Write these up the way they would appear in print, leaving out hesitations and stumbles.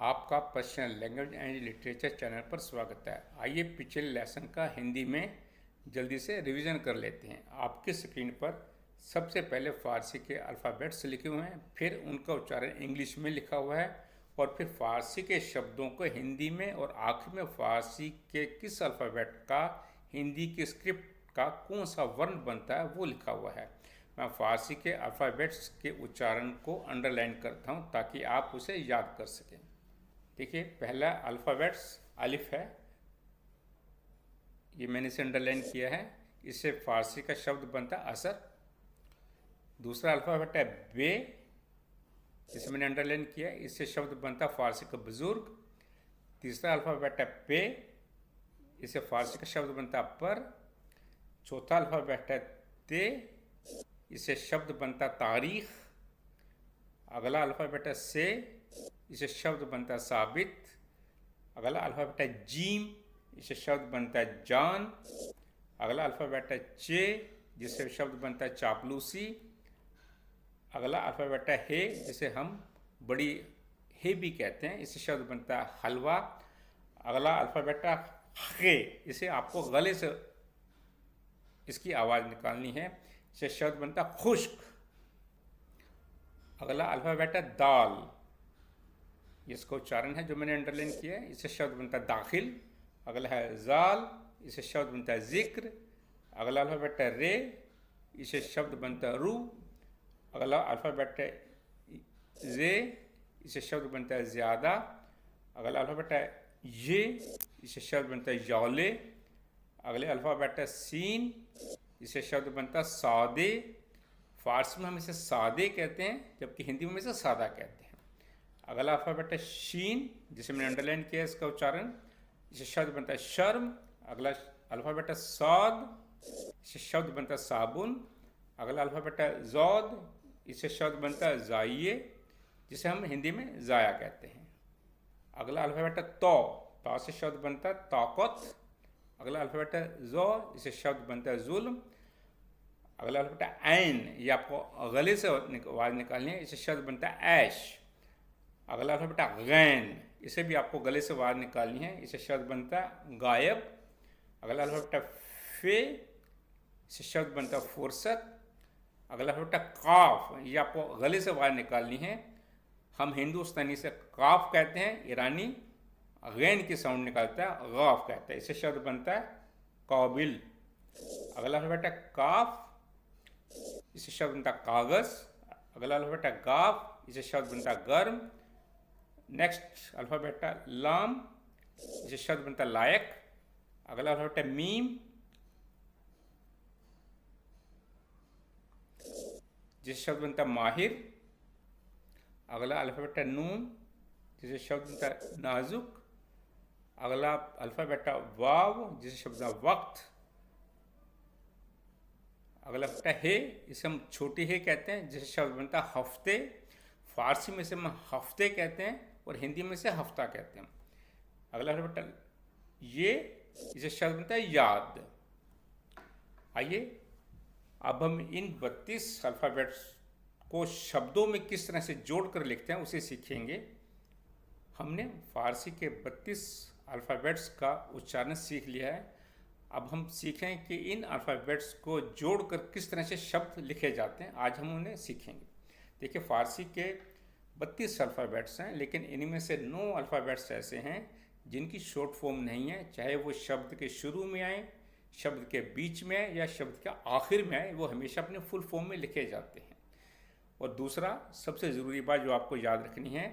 आपका personal language and literature channel पर स्वागत है। आइए पिछले लेसन का हिंदी में जल्दी से रिवीजन कर लेते हैं। आपकी स्क्रीन पर सबसे पहले फारसी के अल्फ़ाबेट्स लिखे हुए हैं, फिर उनका उच्चारण इंग्लिश में लिखा हुआ है और फिर फारसी के शब्दों को हिंदी में और आखिर में फारसी के किस अल्फ़ाबेट का हिंदी की स्क्रिप्ट का कौन सा वर्ण बनता है वो लिखा हुआ है। मैं फारसी के अल्फ़ाबेट्स के उच्चारण को अंडरलाइन करता हूँ ताकि आप उसे याद कर सकें। देखिए, पहला अल्फ़ाबेट्स अलिफ है, ये मैंने इसे अंडरलाइन किया है। इससे फारसी का शब्द बनता है असर। दूसरा अल्फ़ाबेट है बे, इसे मैंने अंडरलाइन किया है, इससे शब्द बनता है फारसी का बुजुर्ग। तीसरा अल्फ़ाबेट है पे, इससे फारसी का शब्द बनता है पर। चौथा अल्फ़ाबेट है ते, इससे शब्द बनता तारीख। अगला अल्फ़ाबेट है से, इसे शब्द बनता है साबित। अगला अल्फ़ाबेट है जीम, इसे शब्द बनता है जान। अगला अल्फ़ाबेट है चे, जिससे शब्द बनता है चापलूसी। अगला अल्फ़ाबेट है हे, जिसे हम बड़ी हे भी कहते हैं, इससे शब्द बनता है हलवा। अगला अल्फ़ाबेट है खे, इसे आपको गले से इसकी आवाज़ निकालनी है, इससे शब्द बनता है खुश्क। अगला अल्फ़ाबेट है दाल, इसका उच्चारण है जो मैंने अंडरलाइन किया है, इससे शब्द बनता है दाखिल। अगला है जाल, इसे शब्द बनता है जिक्र। अगला अल्फ़ाबेट है रे, इसे शब्द बनता है रू। अगला अल्फ़ाबेट है जे, इसे शब्द बनता है ज़्यादा। अगला अल्फ़ाबेट है ये, इसे शब्द बनता है यौले। अगले अल्फ़ाबेट है सीन, इसे शब्द बनता है सादे। फारसी में हम इसे सादे कहते हैं, जबकि हिंदी में इसे सादा कहते हैं। अगला अल्फ़ाबेट है शीन, जिसे मैंने अंडरलाइन किया है इसका उच्चारण, इसे शब्द बनता है शर्म। अगला अल्फ़ाबेट है साद, इसे शब्द बनता है साबुन। अगला अल्फ़ाबेट है जौद, इसे शब्द बनता है जाइए, जिसे हम हिंदी में ज़ाया कहते हैं। अगला अल्फ़ाबेट है तो से शब्द बनता है ताकत। अगला अल्फ़ाबेट है जो, इसे शब्द बनता है जुल्म। अगला अल्फ़ाबेट है ऐन, ये आपको गले से आवाज़ निकालनी है, इसे शब्द बनता है ऐश। अगला अल्फ़ाबेट है गैन, इसे भी आपको गले से आवाज़ निकालनी है, इसे शब्द बनता है गायब। अगला अल्फ़ाबेट है फे, इसे शब्द बनता है फुर्सत। अगला अल्फ़ाबेट है काफ, ये आपको गले से आवाज़ निकालनी है। हम हिंदुस्तानी से काफ कहते हैं, ईरानी गैन की साउंड निकालता है, गाफ कहता है, इसे शब्द बनता है काबिल। अगला अल्फ़ाबेट है काफ, इसे शब्द बनता है कागज़। अगला अल्फ़ाबेट है गाफ, इसे शब्द बनता है गर्म। नेक्स्ट अल्फ़ाबेट है लाम, इसे शब्द बनता है लायक। अगला अल्फ़ाबेट है मीम, जिसे शब्द बनता है माहिर। अगला अल्फ़ाबेट है नून, जिसे शब्द बनता है नाजुक। अगला अल्फ़ाबेट है वाव, जिसे शब्द बनता है वक्त। अगला अल्फ़ाबेट है हे, इसे हम छोटी हे कहते हैं, जिसे शब्द बनता है हफ्ते। फारसी में से हम हफ्ते कहते हैं और हिंदी में से हफ्ता कहते हैं। अगला अल्फ़ाबेट ये, इसे शब्द बनता है याद। आइए अब हम इन 32 अल्फ़ाबेट्स को शब्दों में किस तरह से जोड़कर लिखते हैं उसे सीखेंगे। हमने फारसी के 32 अल्फ़ाबेट्स का उच्चारण सीख लिया है। अब हम सीखें कि इन अल्फ़ाबेट्स को जोड़कर किस तरह से शब्द लिखे जाते हैं, आज हम उन्हें सीखेंगे। देखिए, फारसी के 32 अल्फ़ाबेट्स हैं, लेकिन इनमें से 9 अल्फ़ाबेट्स ऐसे हैं जिनकी शॉर्ट फॉर्म नहीं है, चाहे वो शब्द के शुरू में आए, शब्द के बीच में आए या शब्द के आखिर में आए, वो हमेशा अपने फुल फॉर्म में लिखे जाते हैं। और दूसरा सबसे ज़रूरी बात जो आपको याद रखनी है,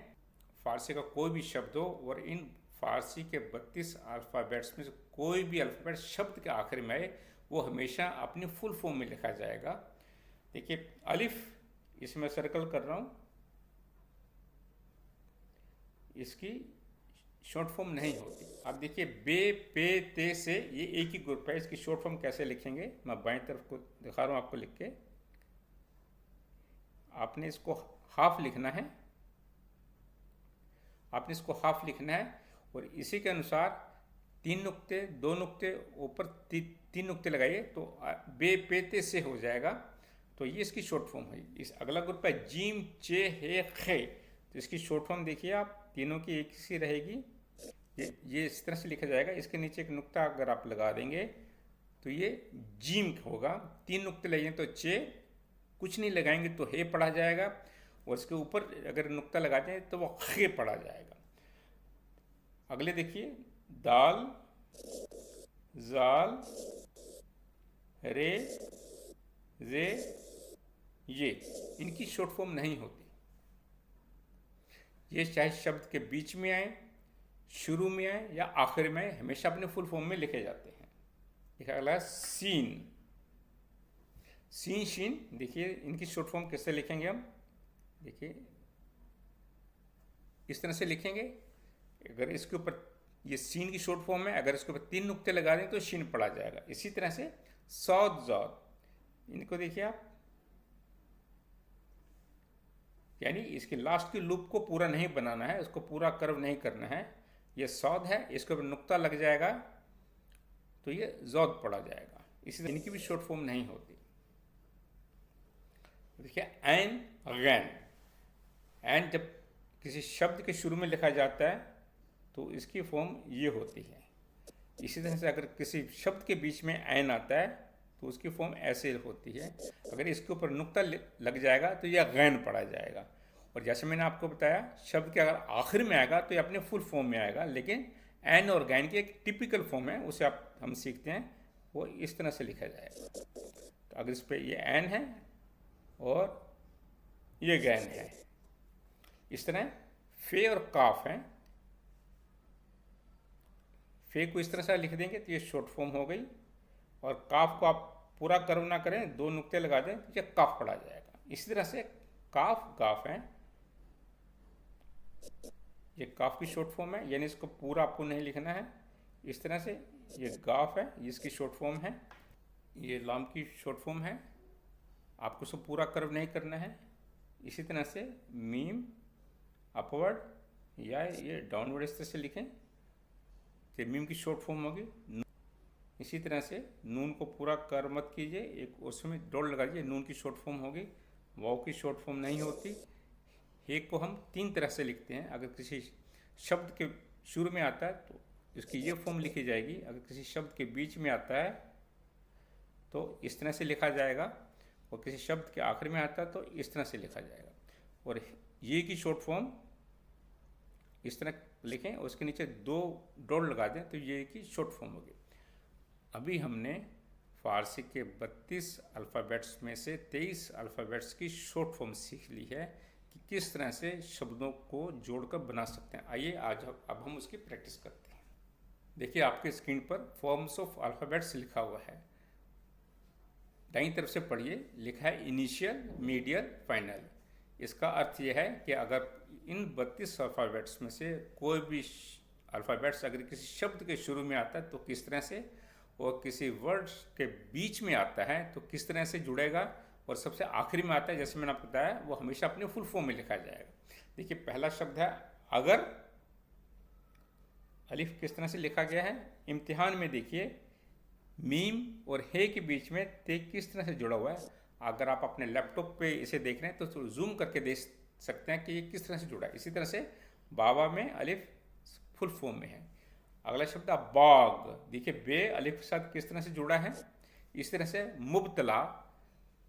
फारसी का कोई भी शब्द हो और इन फारसी के 32 अल्फ़ाबेट्स में से कोई भी अल्फ़ाबेट शब्द के आखिर में आए, वो हमेशा अपनी फुल फॉर्म में लिखा जाएगा। देखिए, अलिफ, इसमें सर्कल कर रहा हूँ, इसकी शॉर्ट फॉर्म नहीं होती। अब देखिए, बे पे ते से ये एक ही ग्रुप है, इसकी शॉर्ट फॉर्म कैसे लिखेंगे मैं बाईं तरफ को दिखा रहा हूँ आपको लिख के। आपने इसको हाफ लिखना है, आपने इसको हाफ लिखना है और इसी के अनुसार 3 नुक्ते, 2 नुक्ते ऊपर 3 नुक्ते लगाइए तो बे पे ते से हो जाएगा। तो ये इसकी शॉर्ट फॉर्म है। इस अगला ग्रुप है जीम चे हे खे, तो इसकी शॉर्ट फॉर्म देखिए आप, तीनों की एक सी रहेगी। ये इस तरह से लिखा जाएगा। इसके नीचे एक नुक्ता अगर आप लगा देंगे तो ये जीम होगा। 3 नुक्ते लगेंगे तो चे, कुछ नहीं लगाएंगे तो हे पढ़ा जाएगा, और इसके ऊपर अगर नुक्ता लगा दें तो वो खे पढ़ा जाएगा। अगले देखिए, दाल, जाल, रे, जे, ये, इनकी शॉर्ट फॉर्म नहीं होती। ये चाहे शब्द के बीच में आए, शुरू में आए या आखिर में आए, हमेशा अपने फुल फॉर्म में लिखे जाते हैं। देखिए अगला सीन, सीन, शीन, देखिए इनकी शॉर्ट फॉर्म कैसे लिखेंगे हम। देखिए इस तरह से लिखेंगे। अगर इसके ऊपर ये सीन की शॉर्ट फॉर्म है, अगर इसके ऊपर 3 नुक्ते लगा दें तो शीन पढ़ा जाएगा। इसी तरह से सौद, जौद, इनको देखिए आप, यानी इसके लास्ट की लूप को पूरा नहीं बनाना है, उसको पूरा कर्व नहीं करना है। ये सौद है, इसके ऊपर नुक्ता लग जाएगा तो ये जौद पढ़ा जाएगा। इसी तरह इनकी भी शॉर्ट फॉर्म नहीं होती। देखिए ऐन, गैन, ऐन जब किसी शब्द के शुरू में लिखा जाता है तो इसकी फॉर्म ये होती है। इसी तरह से अगर किसी शब्द के बीच में ऐन आता है तो उसकी फॉर्म ऐसे होती है। अगर इसके ऊपर नुक्ता लग जाएगा तो यह गैन पढ़ा जाएगा। और जैसे मैंने आपको बताया, शब्द के अगर आखिर में आएगा तो ये अपने फुल फॉर्म में आएगा, लेकिन ऐन और गैन की एक टिपिकल फॉर्म है, उसे हम सीखते हैं, वो इस तरह से लिखा जाएगा। तो अगर इस पर ये ऐन है और ये गैन है, इस तरह फे और काफ है। फे को इस तरह से लिख देंगे तो ये शॉर्ट फॉर्म हो गई, और काफ को आप पूरा कर्व ना करें, 2 नुक्ते लगा दें तो ये काफ पढ़ा जाएगा। इसी तरह से काफ, गाफ है, ये काफ की शॉर्ट फॉर्म है, यानी इसको पूरा आपको नहीं लिखना है। इस तरह से ये गाफ है, इसकी शॉर्ट फॉर्म है। ये लाम की शॉर्ट फॉर्म है, आपको उसको पूरा कर्व नहीं करना है। इसी तरह से मीम, अपवर्ड या ये डाउनवर्ड इस तरह से लिखें तो मीम की शॉर्ट फॉर्म होगी। इसी तरह से नून को पूरा कर्व मत कीजिए, एक उसमें डॉट लगाइए, नून की शॉर्ट फॉर्म होगी। वाव की शॉर्ट फॉर्म नहीं होती। हे को हम 3 तरह से लिखते हैं। अगर किसी शब्द के शुरू में आता है तो इसकी ये फॉर्म लिखी जाएगी। अगर किसी शब्द के बीच में आता है तो इस तरह से लिखा जाएगा, और किसी शब्द के आखिर में आता है तो इस तरह से लिखा जाएगा। और ये की शॉर्ट फॉर्म इस तरह लिखें और उसके नीचे 2 डॉट लगा दें तो ये की शॉर्ट फॉर्म होगी। अभी हमने फारसी के 32 अल्फ़ाबेट्स में से 23 अल्फ़ाबेट्स की शॉर्ट फॉर्म सीख ली है कि किस तरह से शब्दों को जोड़कर बना सकते हैं। आइए आज अब हम उसकी प्रैक्टिस करते हैं। देखिए आपके स्क्रीन पर फॉर्म्स ऑफ अल्फ़ाबेट्स लिखा हुआ है। दाईं तरफ से पढ़िए, लिखा है इनिशियल, मीडियल, फाइनल। इसका अर्थ यह है कि अगर इन 32 अल्फ़ाबेट्स में से कोई भी अल्फ़ाबेट्स अगर किसी शब्द के शुरू में आता है तो किस तरह से, और किसी वर्ड के बीच में आता है तो किस तरह से जुड़ेगा, और सबसे आखिरी में आता है जैसे मैंने आपको बताया, वो हमेशा अपने फुल फॉर्म में लिखा जाएगा। देखिए पहला शब्द है अगर। अलिफ किस तरह से लिखा गया है, इम्तिहान में देखिए मीम और हे के बीच में ते किस तरह से जुड़ा हुआ है। अगर आप अपने लैपटॉप पे इसे देख रहे हैं तो जूम करके देख सकते हैं कि ये किस तरह से जुड़ा है। इसी तरह से बाबा में अलिफ फुल फॉर्म में है। अगला शब्द है बाग। देखिए बे अलिफ के साथ किस तरह से जुड़ा है। इस तरह से मुब्तला,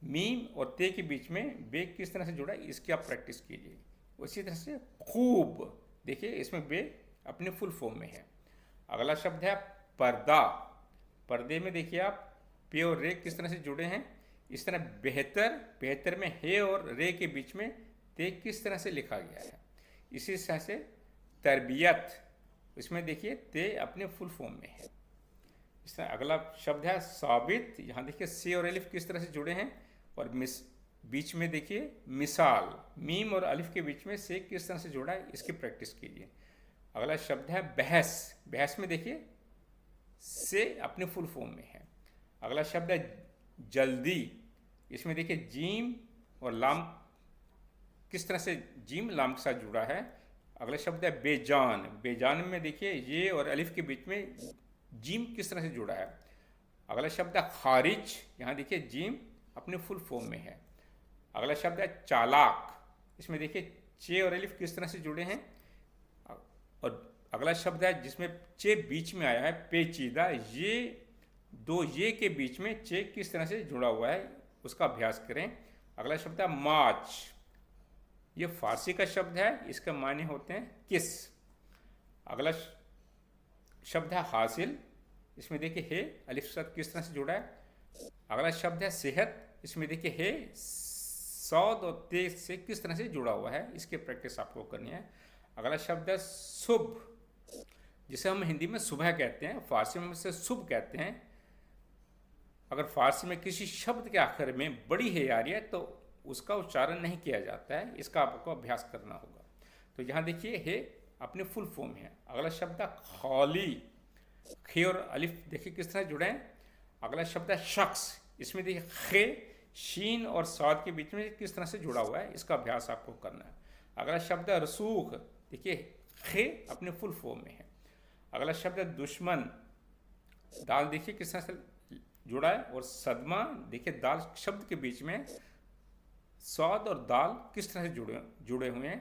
मीम और ते के बीच में बे किस तरह से जुड़ा है, इसकी आप प्रैक्टिस कीजिए। उसी तरह से खूब, देखिए इसमें बे अपने फुल फॉर्म में है। अगला शब्द है पर्दा। पर्दे में देखिए आप पे और रे किस तरह से जुड़े हैं। इस तरह बेहतर, बेहतर में हे और रे के बीच में ते किस तरह से लिखा गया है। इसी तरह से तरबियत, इसमें देखिए ते अपने फुल फॉर्म में है। इस तरह अगला शब्द है साबित। यहाँ देखिए से और अलिफ किस तरह से जुड़े हैं, और बीच में देखिए मिसाल, मीम और अलिफ के बीच में से किस तरह से जुड़ा है, इसकी प्रैक्टिस कीजिए। अगला शब्द है बहस। बहस में देखिए से अपने फुल फॉर्म में है। अगला शब्द है जल्दी। इसमें देखिए जीम और लाम किस तरह से जीम लाम के साथ जुड़ा है। अगला शब्द है बेजान। बेजान में देखिए ये और अलिफ के बीच में जीम किस तरह से जुड़ा है। अगला शब्द है खारिज। यहाँ देखिए जीम अपने फुल फॉर्म में है। अगला शब्द है चालाक। इसमें देखिए चे और अलिफ किस तरह से जुड़े हैं। और अगला शब्द है जिसमें चे बीच में आया है, पेचीदा। ये दो ये के बीच में चे किस तरह से जुड़ा हुआ है उसका अभ्यास करें। अगला शब्द है मार्च। ये फारसी का शब्द है, इसके मायने होते हैं किस। अगला शब्द है हासिल। इसमें देखिए हे अलिफ साथ किस तरह से जुड़ा है। अगला शब्द है सेहत। इसमें देखिए हे सौद और तेज से किस तरह से जुड़ा हुआ है, इसकी प्रैक्टिस आपको करनी है। अगला शब्द है शुभ, जिसे हम हिंदी में सुबह कहते हैं, फारसी में उसे शुभ कहते हैं। अगर फारसी में किसी शब्द के आखिर में बड़ी हे आ रही है तो उसका उच्चारण नहीं किया जाता है, इसका आपको अभ्यास करना होगा। तो यहाँ देखिए हे अपने फुल फॉर्म है। अगला शब्द है खाली। खे और अलिफ देखिए किस तरह जुड़े हैं। अगला शब्द है शख्स। इसमें देखिए खे शीन और साद के बीच में किस तरह से जुड़ा हुआ है, इसका अभ्यास आपको करना है। अगला शब्द है रसूख। देखिए खे अपने फुल फॉर्म में है। अगला शब्द है दुश्मन। दाल देखिए किस तरह से जुड़ा है। और सदमा देखिए दाल शब्द के बीच में स्वाद और दाल किस तरह से जुड़े हुए हैं।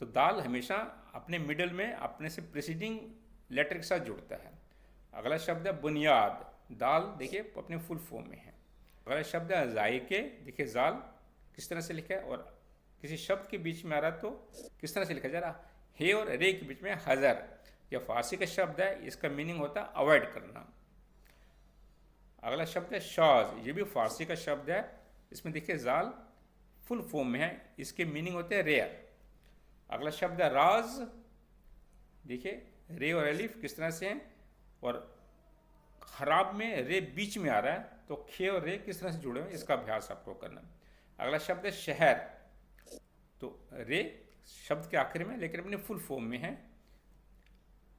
तो दाल हमेशा अपने मिडल में अपने से प्रीसीडिंग लेटर के साथ जुड़ता है। अगला शब्द है बुनियाद। दाल देखिए अपने फुल फॉर्म में है। अगला शब्द है जायके। देखिए जाल किस तरह से लिखा है और किसी शब्द के बीच में आ रहा तो किस तरह से लिखा जा रहा। हे और रे के बीच में हजर। यह फारसी का शब्द है, इसका मीनिंग होता है अवॉइड करना। अगला शब्द है शाज। ये भी फारसी का शब्द है। इसमें देखिए जाल फुल फॉर्म में है, इसके मीनिंग होते हैं रेयर। अगला शब्द है राज। देखिए रे और अलिफ किस तरह से हैं और खराब में रे बीच में आ रहा है तो खे और रे किस तरह से जुड़े हुए, इसका अभ्यास आपको करना है। अगला शब्द है शहर। तो रे शब्द के आखिर में लेकिन अपने फुल फॉर्म में है।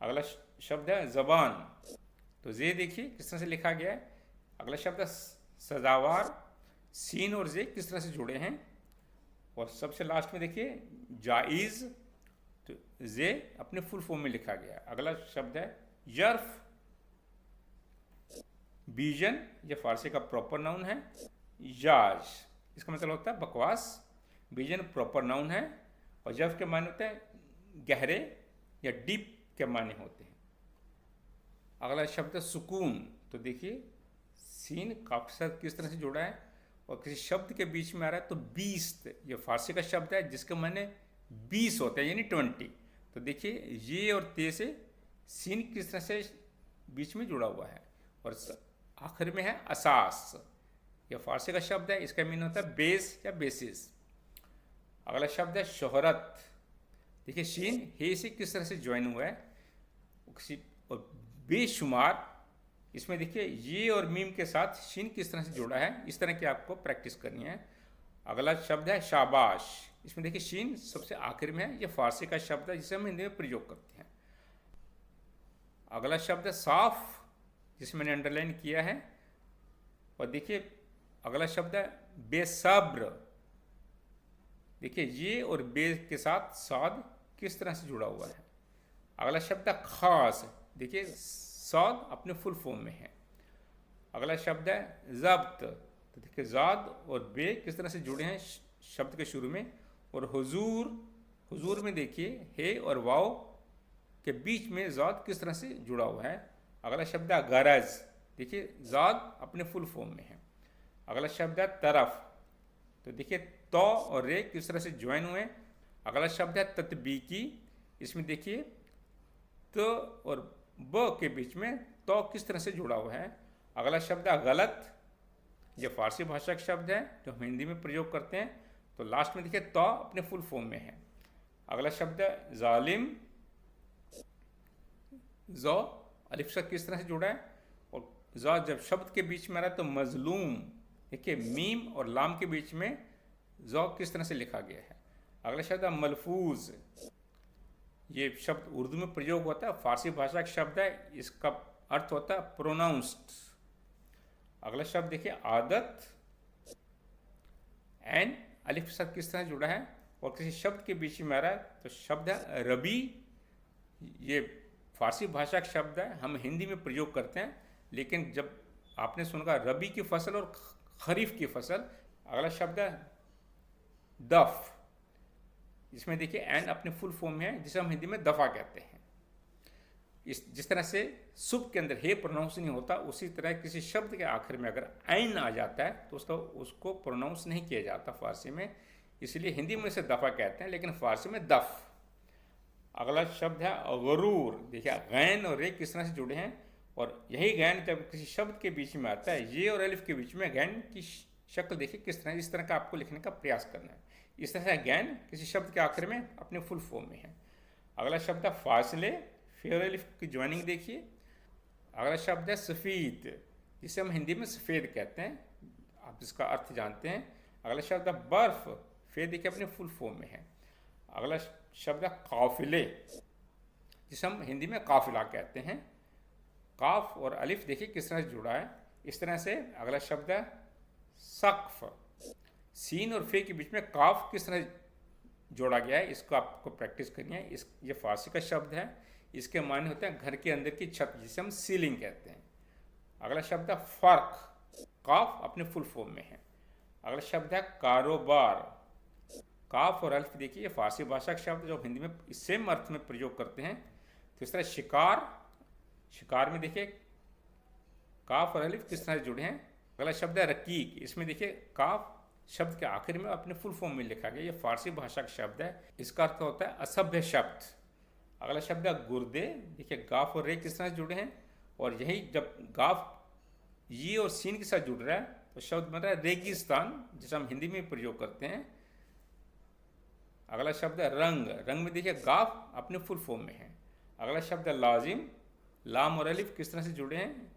अगला शब्द है जबान। तो जे देखिए किस तरह से लिखा गया है। अगला शब्द है सजावार। सीन और जे किस तरह से जुड़े हैं। और सबसे लास्ट में देखिए जायज़। तो जे अपने फुल फॉर्म में लिखा गया है। अगला शब्द है यर्फ। बीजन ये फारसी का प्रॉपर नाउन है। याज इसका मतलब होता है बकवास। बीजन प्रॉपर नाउन है और जर्फ के मायने होते हैं गहरे या डीप के मायने होते हैं। अगला शब्द है सुकून। तो देखिए सीन काफी साथ किस तरह से जुड़ा है और किसी शब्द के बीच में आ रहा है तो 20। ये फारसी का शब्द है जिसके मायने 20 होते हैं यानी 20। तो देखिए ये और ते से सीन किस तरह से बीच में जुड़ा हुआ है। और आखिर में है असास। यह फारसी का शब्द है, इसका मीन होता है बेस या बेसिस। अगला शब्द है शोहरत। देखिए शीन हे से किस तरह से ज्वाइन हुआ है और बेशुमार। इसमें देखिए ये और मीम के साथ शीन किस तरह से जुड़ा है, इस तरह की आपको प्रैक्टिस करनी है। अगला शब्द है शाबाश। इसमें देखिए शीन सबसे आखिर में है। यह फारसी का शब्द है जिसे हम हिंदी में प्रयोग करते हैं। अगला शब्द है साफ, जिसे मैंने अंडरलाइन किया है। और देखिए अगला शब्द है बेसब्र। देखिए ये और बे के साथ साद किस तरह से जुड़ा हुआ है। अगला शब्द है खास। देखिए साद अपने फुल फॉर्म में है। अगला शब्द है जब्त। तो देखिए जाद और बे किस तरह से जुड़े हैं शब्द के शुरू में। और हुजूर, हुजूर में देखिए हे और वाव के बीच में जाद किस तरह से जुड़ा हुआ है। अगला शब्द है गरज। देखिए जाद अपने फुल फॉर्म में है। अगला शब्द है तरफ। तो देखिए तो और रे किस तरह से ज्वाइन हुए। अगला शब्द है तत्बीकी। इसमें देखिए तो और ब के बीच में तो किस तरह से जुड़ा हुआ है। अगला शब्द है गलत। यह फारसी भाषा का शब्द है जो हम हिंदी में प्रयोग करते हैं। तो लास्ट में देखिए तो अपने फुल फॉर्म में है। अगला शब्द है जालिम। जो अलिफ से किस तरह से जुड़ा है और जा जब शब्द के बीच में आ रहा है तो मजलूम। देखिए मीम और लाम के बीच में जो किस तरह से लिखा गया है। अगला शब्द है मलफूज। ये शब्द उर्दू में प्रयोग होता है, फारसी भाषा का शब्द है, इसका अर्थ होता है प्रोनाउंस्ड। अगला शब्द देखिए आदत। एन अलिफ के साथ किस तरह जुड़ा है और किसी शब्द के बीच में आ रहा है तो शब्द है रबी। ये फारसी भाषा का शब्द है, हम हिंदी में प्रयोग करते हैं, लेकिन जब आपने सुना रबी की फसल और खरीफ की फसल। अगला शब्द है दफ। इसमें देखिए एन अपने फुल फॉर्म में है, जिसे हम हिंदी में दफ़ा कहते हैं। जिस तरह से सुब के अंदर हे प्रोनाउंस नहीं होता, उसी तरह किसी शब्द के आखिर में अगर ऐन आ जाता है तो उसको प्रोनाउंस नहीं किया जाता फारसी में, इसलिए हिंदी में इसे दफ़ा कहते हैं, लेकिन फारसी में दफ़। अगला शब्द है गरूर। देखिए गैन और रे किस तरह से जुड़े हैं, और यही गैन जब किसी शब्द के बीच में आता है, ये और अलिफ के बीच में गैन की शक्ल देखिए किस तरह, इस तरह का आपको लिखने का प्रयास करना है। इस तरह से गैन किसी शब्द के आखिर में अपने फुल फॉर्म में है। अगला शब्द है फासले, फे और अलिफ की ज्वाइनिंग देखिए। अगला शब्द है सफ़ीद, जिसे हम हिंदी में सफ़ेद कहते हैं, आप इसका अर्थ जानते हैं। अगला शब्द है बर्फ़, फे देखिए अपने फुल फॉर्म में है। अगला शब्द है काफिले, जिसे हम हिंदी में काफिला कहते हैं। काफ और अलिफ देखिए किस तरह से जुड़ा है, इस तरह से। अगला शब्द है सक़्फ़, सीन और फे के बीच में काफ किस तरह जोड़ा गया है, इसको आपको प्रैक्टिस करनी है। ये फारसी का शब्द है, इसके माने होते हैं घर के अंदर की छत, जिसे हम सीलिंग कहते हैं। अगला शब्द है फ़र्क, काफ अपने फुल फॉर्म में है। अगला शब्द है कारोबार, काफ और अल्फ देखिए ये फारसी भाषा का शब्द जो हिंदी में सेम अर्थ में प्रयोग करते हैं। तीसरा शिकार, शिकार में देखिए काफ और अलिफ किस तरह से जुड़े हैं। अगला शब्द है रकीक, इसमें देखिए काफ शब्द के आखिर में अपने फुल फॉर्म में लिखा गया। ये फारसी भाषा का शब्द है, इसका अर्थ होता है असभ्य शब्द। अगला शब्द है गुर्दे, देखिए गाफ और रे किस तरह से जुड़े हैं, और यही जब गाफ ये और सीन के साथ जुड़ रहा है तो शब्द बन रहा है रेगिस्तान, जिसे हम हिंदी में प्रयोग करते हैं। अगला शब्द है रंग, रंग में देखिए गाफ अपने फुल फॉर्म में है। अगला शब्द है लाजिम, लाम और अलिफ किस तरह से जुड़े हैं,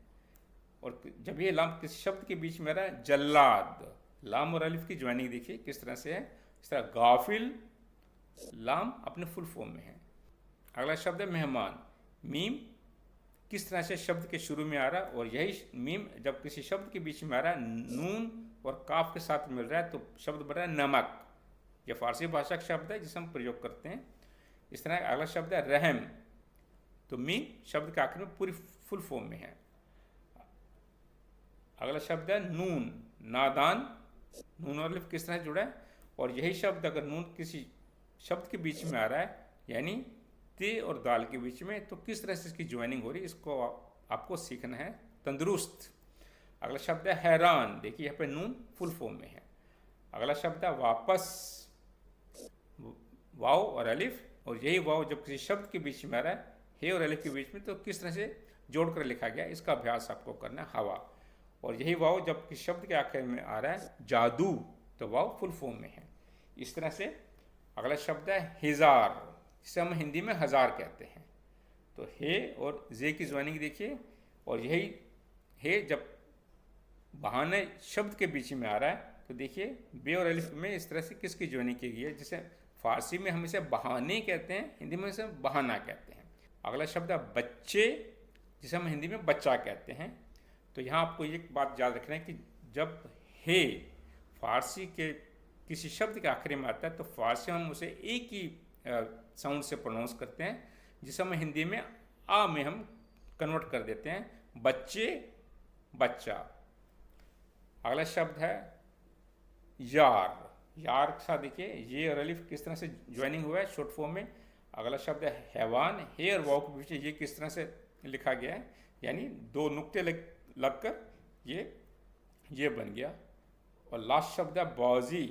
और जब ये लाम किसी शब्द के बीच में आ रहा है जल्लाद, लाम और अलिफ की ज्वाइनिंग देखिए किस तरह से है। इस तरह गाफिल, लाम अपने फुल फॉर्म में है। अगला शब्द है मेहमान, मीम किस तरह से शब्द के शुरू में आ रहा है, और यही मीम जब किसी शब्द के बीच में आ रहा है नून और काफ के साथ मिल रहा है तो शब्द बन रहा है नमक। यह फारसी भाषा का शब्द है जिसे हम प्रयोग करते हैं। इस तरह अगला शब्द है रहम, तो मीम शब्द के आखिर में पूरी फुल फॉर्म में है। अगला शब्द है नून, नादान, नून और अलिफ किस तरह से जुड़ा है, और यही शब्द अगर नून किसी शब्द के बीच में आ रहा है यानी ते और दाल के बीच में, तो किस तरह से इसकी ज्वाइनिंग हो रही है, इसको आपको सीखना है। तंदुरुस्त। अगला शब्द है हैरान, देखिए यहाँ पे नून फुल फॉर्म में है। अगला शब्द है वापस, वाव और अलिफ, और यही वाव जब किसी शब्द के बीच में आ रहा है हे और अलिफ के बीच में तो किस तरह से जोड़कर लिखा गया, इसका अभ्यास आपको करना है। हवा, और यही वाव जब किसी शब्द के आखिर में आ रहा है जादू, तो वाव फुल फॉर्म में है। इस तरह से अगला शब्द है हिजार, जिसे हम हिंदी में हजार कहते हैं। तो हे और जे की ज्वाइनिंग देखिए, और यही हे जब बहाने शब्द के बीच में आ रहा है तो देखिए बे और अलिफ में इस तरह से किसकी ज्वाइनिंग की गई है, जिसे फारसी में हम इसे बहाने कहते हैं, हिंदी में इसे बहाना कहते हैं। अगला शब्द है बच्चे, जिसे हम हिंदी में बच्चा कहते हैं। तो यहाँ आपको एक बात याद रखना है कि जब हे फारसी के किसी शब्द के आखिरी में आता है तो फारसी हम उसे एक ही साउंड से प्रोनाउंस करते हैं, जिसे हम हिंदी में आ में हम कन्वर्ट कर देते हैं, बच्चे, बच्चा। अगला शब्द है यार, यार के साथ देखिए ये और अलिफ किस तरह से ज्वाइनिंग हुआ है शॉर्ट फॉर्म में। अगला शब्द है हैवान, हे और वाव के बीच ये किस तरह से लिखा गया है, यानी दो नुक्ते लगकर ये बन गया। और लास्ट शब्द है बाजी,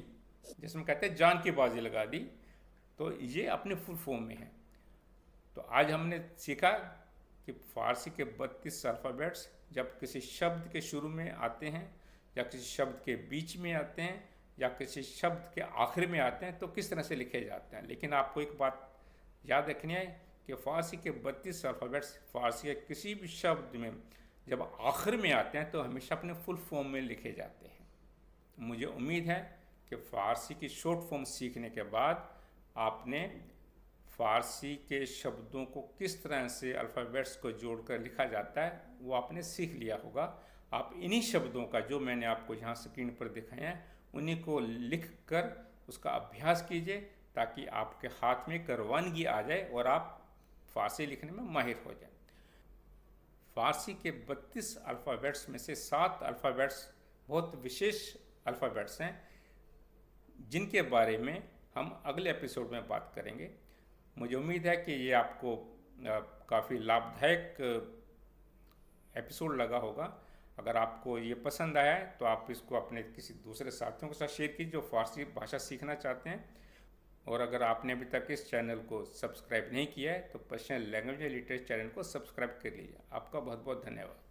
जिसमें कहते हैं जान की बाजी लगा दी, तो ये अपने फुल फॉर्म में है। तो आज हमने सीखा कि फारसी के 32 अल्फ़ाबेट्स जब किसी शब्द के शुरू में आते हैं या किसी शब्द के बीच में आते हैं या किसी शब्द के आखिर में आते हैं तो किस तरह से लिखे जाते हैं। लेकिन आपको एक बात याद रखनी है कि फ़ारसी के 32 अल्फ़ाबेट्स फारसी के किसी भी शब्द में जब आखिर में आते हैं तो हमेशा अपने फुल फॉर्म में लिखे जाते हैं। मुझे उम्मीद है कि फ़ारसी की शॉर्ट फॉर्म सीखने के बाद आपने फ़ारसी के शब्दों को किस तरह से अल्फ़ाबेट्स को जोड़कर लिखा जाता है वो आपने सीख लिया होगा। आप इन्हीं शब्दों का जो मैंने आपको यहाँ स्क्रीन पर दिखाए हैं उन्हीं को लिख कर उसका अभ्यास कीजिए ताकि आपके हाथ में रवानगी आ जाए और आप फ़ारसी लिखने में माहिर हो जाए। फ़ारसी के 32 अल्फ़ाबेट्स में से 7 अल्फ़ाबेट्स बहुत विशेष अल्फ़ाबेट्स हैं जिनके बारे में हम अगले एपिसोड में बात करेंगे। मुझे उम्मीद है कि ये आपको काफ़ी लाभदायक एपिसोड लगा होगा। अगर आपको ये पसंद आया है तो आप इसको अपने किसी दूसरे साथियों के साथ शेयर कीजिए जो फारसी भाषा सीखना चाहते हैं। और अगर आपने अभी तक इस चैनल को सब्सक्राइब नहीं किया है तो पर्शियन लैंग्वेज लिटरेचर चैनल को सब्सक्राइब कर लीजिए। आपका बहुत बहुत धन्यवाद।